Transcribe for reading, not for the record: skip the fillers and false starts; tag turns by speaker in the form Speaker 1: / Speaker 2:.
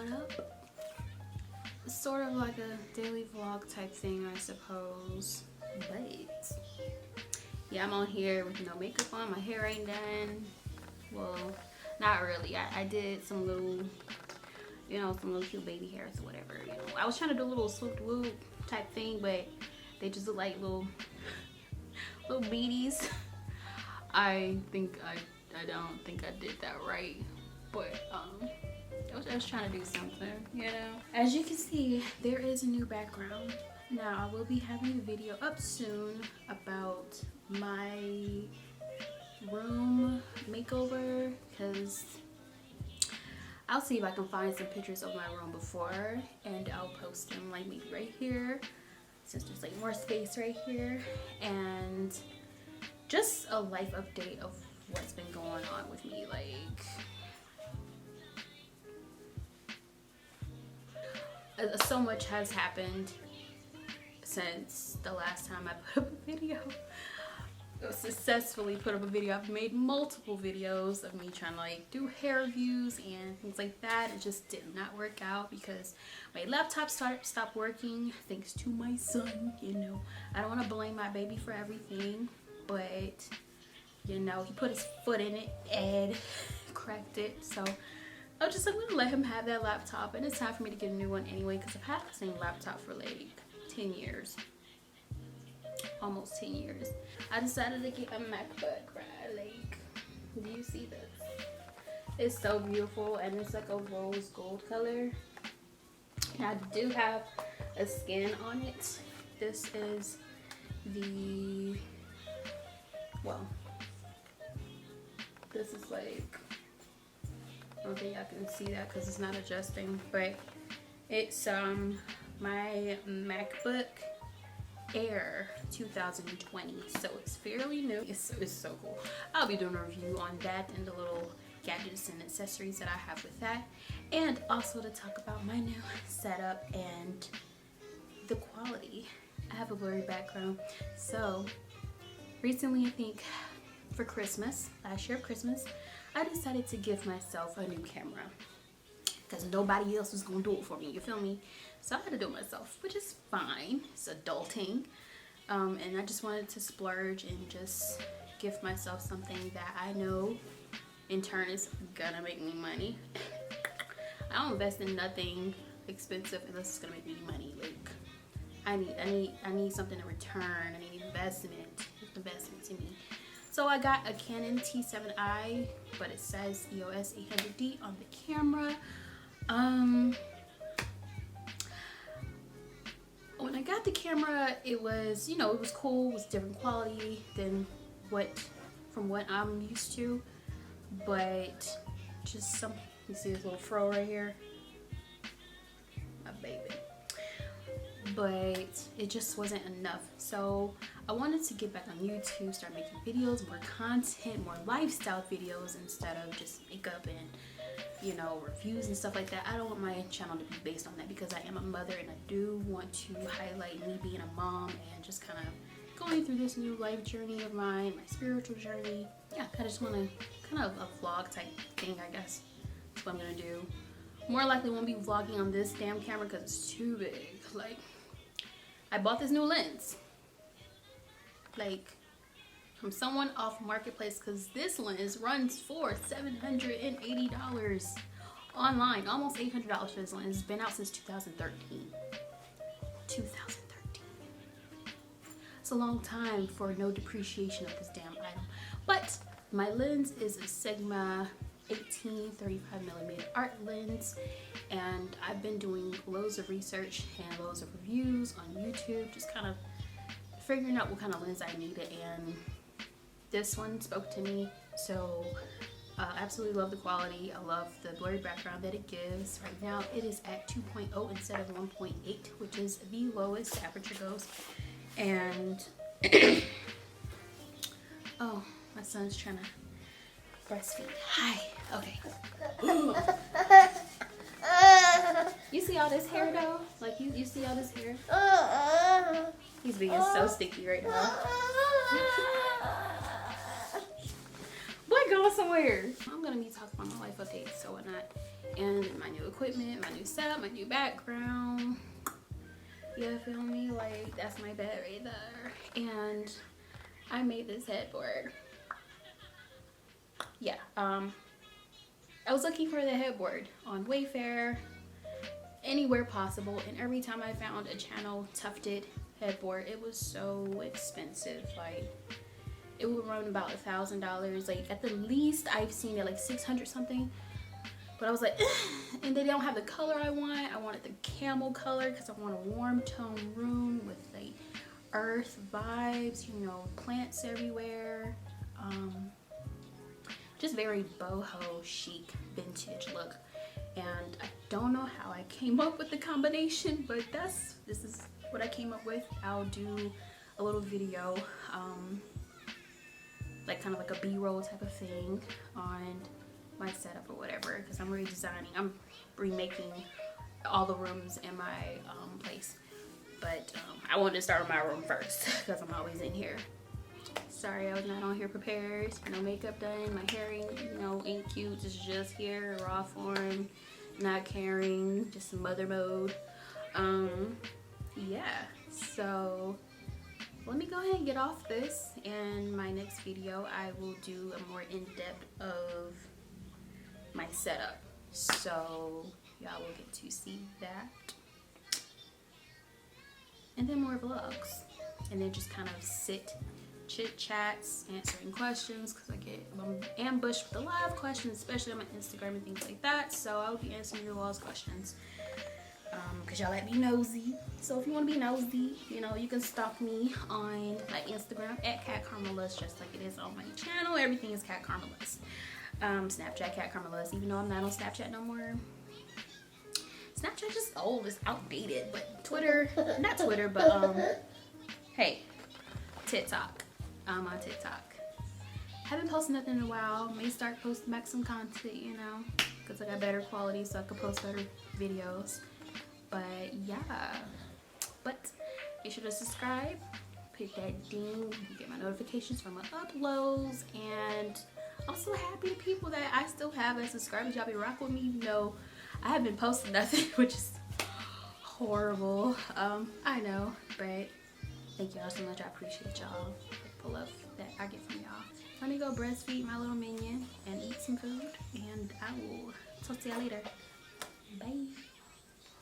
Speaker 1: what up? It's sort of like a daily vlog type thing, I suppose. But yeah, I'm on here with no makeup on. My hair ain't done. Well, not really. I did some little, you know, some little cute baby hairs or whatever. You know, I was trying to do a little swoop whoop type thing, but they just look like little beaties. I don't think I did that right, but I was trying to do something, you know. As you can see, there is a new background. Now I will be having a video up soon about my room makeover, because I'll see if I can find some pictures of my room before, and I'll post them like maybe right here, since there's like more space right here, and just a life update of what's been going on with me. Like, so much has happened since the last time I put up a video. Successfully put up a video. I've made multiple videos of me trying to like do hair reviews and things like that. It just did not work out because my laptop stopped working thanks to my son. You know, I don't want to blame my baby for everything, but you know, he put his foot in it and cracked it. So I was just like, I'm gonna let him have that laptop, and it's time for me to get a new one anyway, because I've had the same laptop for like 10 years. Almost 10 years. I decided to get a MacBook, right? Like, do you see this? It's so beautiful, and it's like a rose gold color. And I do have a skin on it. This is the, well, this is like, I don't think I can see that because it's not adjusting, but it's my MacBook Air 2020, so it's fairly new. It's so cool. I'll be doing a review on that and the little gadgets and accessories that I have with that, and also to talk about my new setup and the quality. I have a blurry background. So recently, I think for Christmas, last year of Christmas, I decided to give myself a new camera because nobody else was gonna do it for me, you feel me? So I had to do it myself, which is fine. It's adulting. And I just wanted to splurge and just give myself something that I know in turn is gonna make me money. I don't invest in nothing expensive unless it's gonna make me money. Like, I need something in return. I need investment to me. So I got a Canon T7i, but it says EOS 800D on the camera. When I got the camera, it was, you know, it was cool. It was different quality than from what I'm used to, but just some, you see this little fro right here, my baby, but it just wasn't enough. So I wanted to get back on YouTube, start making videos, more content, more lifestyle videos instead of just makeup and, you know, reviews and stuff like that. I don't want my channel to be based on that because I am a mother, and I do want to highlight me being a mom and just kind of going through this new life journey of mine, my spiritual journey. Yeah, I just want to kind of a vlog type thing, I guess. That's what I'm gonna do. More likely won't be vlogging on this damn camera because it's too big. Like, I bought this new lens, like, from someone off Marketplace, because this lens runs for $780 online, almost $800 for this lens. It's been out since 2013. 2013. It's a long time for no depreciation of this damn item. But my lens is a Sigma 18 35mm art lens, and I've been doing loads of research and loads of reviews on YouTube, just kind of figuring out what kind of lens I needed, and this one spoke to me. So absolutely love the quality. I love the blurry background that it gives. Right now it is at 2.0 instead of 1.8, which is the lowest aperture goes. And oh, my son's trying to breastfeed. Hi. Okay. You see all this hair though? Like, you see all this hair? He's being so sticky right now. Boy, going somewhere. I'm gonna be talking about my life updates, so whatnot. and my new equipment, my new setup, my new background. You feel me? Like, that's my bed right there. And I made this headboard. Yeah, I was looking for the headboard on Wayfair, anywhere possible, and every time I found a channel tufted headboard, it was so expensive. Like, it would run about $1,000. Like, at the least I've seen it like 600 something. But I was like, and they don't have the color I want. I wanted the camel color because I want a warm tone room with like earth vibes, you know, plants everywhere. Just very boho chic vintage look. And I don't know how I came up with the combination, but this is what I came up with. I'll do a little video, like kind of like a B-roll type of thing on my setup or whatever, because I'm redesigning. I'm remaking all the rooms in my place, but I wanted to start with my room first because I'm always in here. Sorry, I was not on here prepared. No makeup done. My hair ain't, you know, ain't cute. It's just here, raw form, not caring, just mother mode. Yeah. So let me go ahead and get off this. And my next video, I will do a more in-depth of my setup, so y'all will get to see that, and then more vlogs, and then just kind of chit chats, answering questions, because I'm ambushed with a lot of questions, especially on my Instagram and things like that. So I'll be answering your all's questions, because y'all let me nosy. So if you want to be nosy, you know, you can stalk me on my Instagram at CatCarmelus, just like it is on my channel. Everything is CatCarmelus. Snapchat CatCarmelus, even though I'm not on Snapchat no more. Snapchat just old, it's outdated. But Twitter, not Twitter, but hey, TikTok. I'm on TikTok. Haven't posted nothing in a while. May start posting back some content, you know, because I got better quality, so I could post better videos. But yeah, but be sure to subscribe, hit that ding, you get my notifications from my uploads. And I'm so happy to people that I still have as subscribers. Y'all be rocking with me. You know, I haven't been posting nothing, which is horrible. I know, but thank y'all so much. I appreciate y'all. The love that I get from y'all. Let me go breastfeed my little minion and eat some food, and I will talk to y'all later. Bye.